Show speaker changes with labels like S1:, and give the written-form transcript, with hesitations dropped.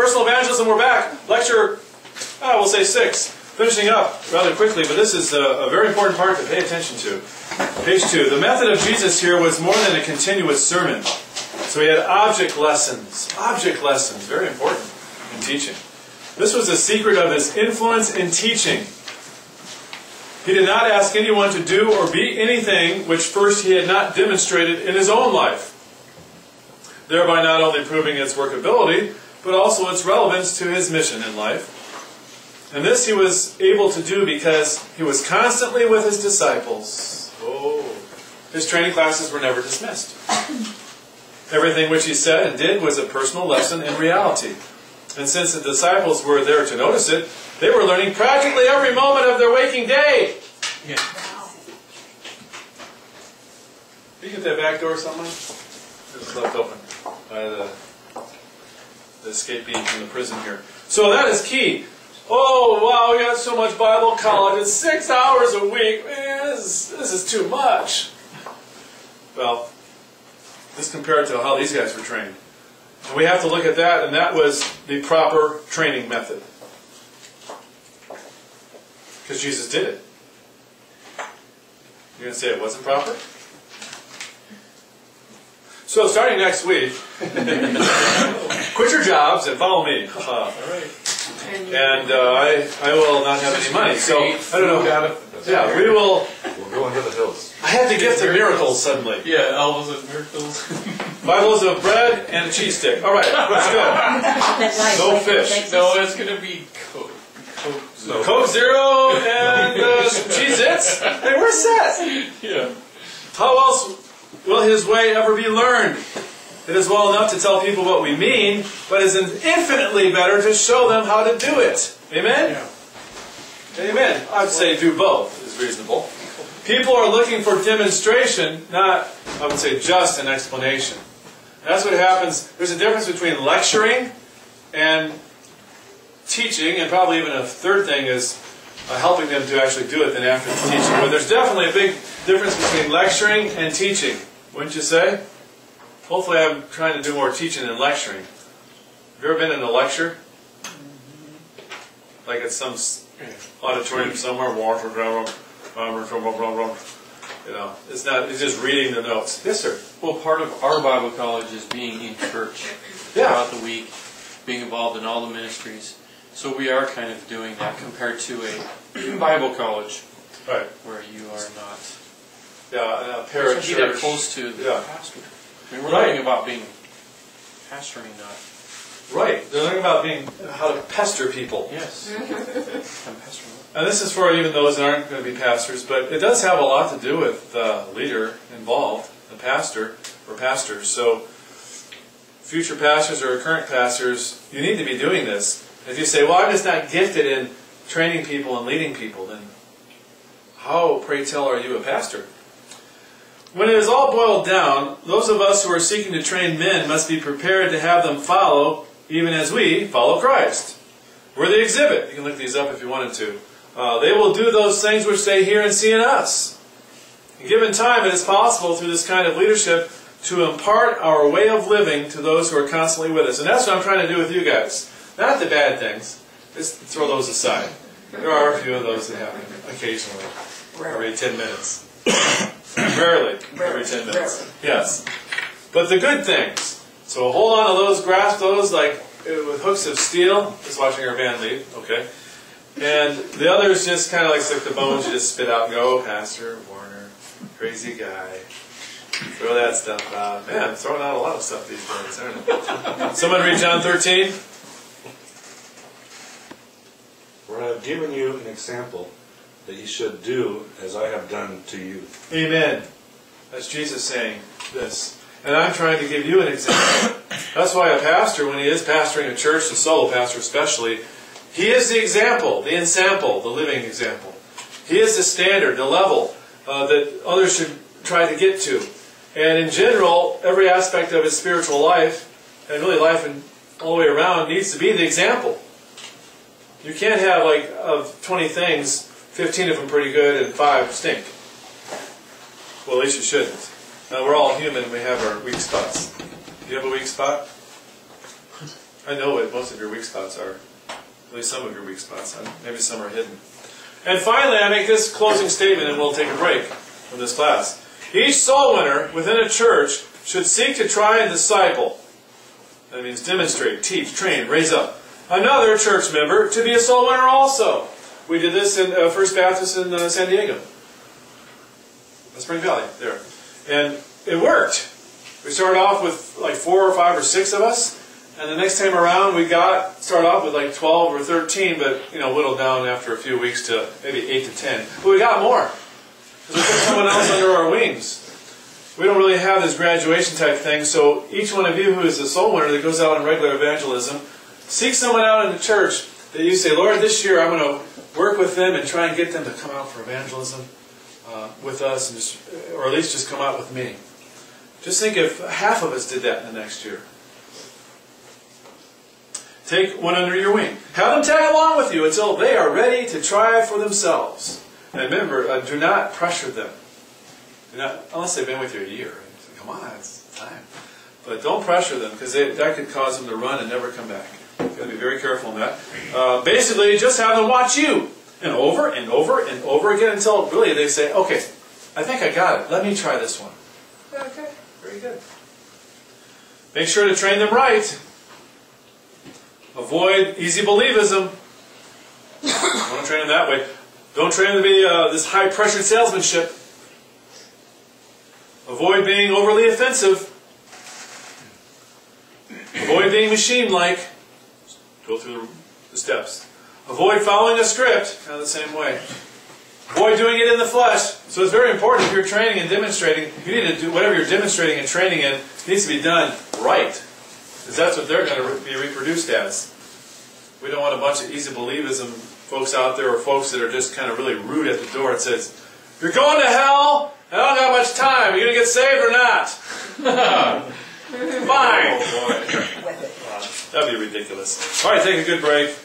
S1: Personal evangelism, we're back. Lecture, we'll say 6. Finishing up rather quickly, but this is a very important part to pay attention to. Page 2. The method of Jesus here was more than a continuous sermon. So he had object lessons. Object lessons, very important in teaching. This was the secret of his influence in teaching. He did not ask anyone to do or be anything which first he had not demonstrated in his own life, thereby not only proving its workability, but also its relevance to his mission in life. And this he was able to do because he was constantly with his disciples. His training classes were never dismissed. Everything which he said and did was a personal lesson in reality. And since the disciples were there to notice it, they were learning practically every moment of their waking day. Yeah. Did you get that back door somewhere? It's left open by the escapee from the prison here. So that is key. Oh, wow, we got so much Bible college. It's 6 hours a week. Man, this is too much. Well, this compared to how these guys were trained. And we have to look at that, and that was the proper training method. Because Jesus did it. You're going to say it wasn't proper? So, starting next week, quit your jobs and follow me. All right. And I will not have any money. So, I don't know. Yeah, we will.
S2: We'll go into the hills.
S1: I had the gift of miracles suddenly.
S3: Yeah, elbows of miracles.
S1: 5 loaves of bread and a cheese stick. All right, let's go. No fish.
S3: No, it's going to be Coke.
S1: Coke Zero and Cheez-Its. Hey, we're set.
S3: Yeah.
S1: How else will his way ever be learned? It is well enough to tell people what we mean, but it is infinitely better to show them how to do it. Amen? Yeah. Amen. I'd say do both is reasonable. People are looking for demonstration, not, I would say, just an explanation. That's what happens. There's a difference between lecturing and teaching, and probably even a third thing is helping them to actually do it than after the teaching. But there's definitely a big difference between lecturing and teaching, wouldn't you say? Hopefully I'm trying to do more teaching than lecturing. Have you ever been in a lecture? Like at some auditorium somewhere? You know, it's just reading the notes. Yes, sir?
S3: Well, part of our Bible college is being in church throughout the week, being involved in all the ministries. So we are kind of doing that compared to a Bible college, where you are not.
S1: Yeah, a parachurch.
S3: Be that close to the pastor. I mean, we're learning about being pastoring, not.
S1: Right. They're learning about how to pester people.
S3: Yes.
S1: And this is for even those that aren't going to be pastors, but it does have a lot to do with the leader involved, the pastor or pastors. So, future pastors or current pastors, you need to be doing this. If you say, well, I'm just not gifted in training people and leading people, then how, pray tell, are you a pastor? When it is all boiled down, those of us who are seeking to train men must be prepared to have them follow, even as we follow Christ. We're the exhibit. You can look these up if you wanted to. They will do those things which they hear and see in us. Given time, it is possible through this kind of leadership to impart our way of living to those who are constantly with us. And that's what I'm trying to do with you guys. Not the bad things. Just throw those aside. There are a few of those that happen occasionally. Every 10 minutes. Rarely. Every 10 minutes. Yes. But the good things. So hold on to those, grasp those like with hooks of steel. Just watching our van leave. Okay. And the others just kind of like stick the bones. You just spit out and go, Pastor Warner, crazy guy. Throw that stuff out. Man, throwing out a lot of stuff these days, aren't it? Someone read John 13.
S2: For I have given you an example that you should do as I have done to you.
S1: Amen. That's Jesus saying this. And I'm trying to give you an example. That's why a pastor, when he is pastoring a church, a solo pastor especially, he is the example, the ensample, the living example. He is the standard, the level that others should try to get to. And in general, every aspect of his spiritual life, and really life all the way around, needs to be the example. You can't have, like, of 20 things, 15 of them pretty good and 5 stink. Well, at least you shouldn't. Now, we're all human and we have our weak spots. Do you have a weak spot? I know what most of your weak spots are. At least some of your weak spots. Maybe some are hidden. And finally, I make this closing statement, and we'll take a break from this class. Each soul winner within a church should seek to try and disciple. That means demonstrate, teach, train, raise up another church member to be a soul winner also. We did this in First Baptist in San Diego. Spring Valley, there. And it worked. We started off with like 4 or 5 or 6 of us. And the next time around, we started off with like 12 or 13, but whittled down after a few weeks to maybe 8 to 10. But we got more. Because we put someone else under our wings. We don't really have this graduation type thing, so each one of you who is a soul winner that goes out in regular evangelism, seek someone out in the church that you say, Lord, this year I'm going to work with them and try and get them to come out for evangelism with us, and or at least just come out with me. Just think if half of us did that in the next year. Take one under your wing. Have them tag along with you until they are ready to try for themselves. And remember, do not pressure them. Do not, unless they've been with you a year. Come on, it's time. But don't pressure them, because that could cause them to run and never come back. You've got to be very careful on that. Basically, just have them watch you. And over and over and over again until really they say, okay, I think I got it. Let me try this one. Okay, very good. Make sure to train them right. Avoid easy believism. Don't train them that way. Don't train them to be this high-pressured salesmanship. Avoid being overly offensive. Avoid being machine-like. Go through the steps. Avoid following a script, kind of the same way. Avoid doing it in the flesh. So it's very important if you're training and demonstrating, you need to do whatever you're demonstrating and training in, it needs to be done right. Because that's what they're going to be reproduced as. We don't want a bunch of easy believism folks out there, or folks that are just kind of really rude at the door and says, you're going to hell, I don't got much time, are you going to get saved or not? Fine. Oh boy. That'd be ridiculous. Alright, take a good break.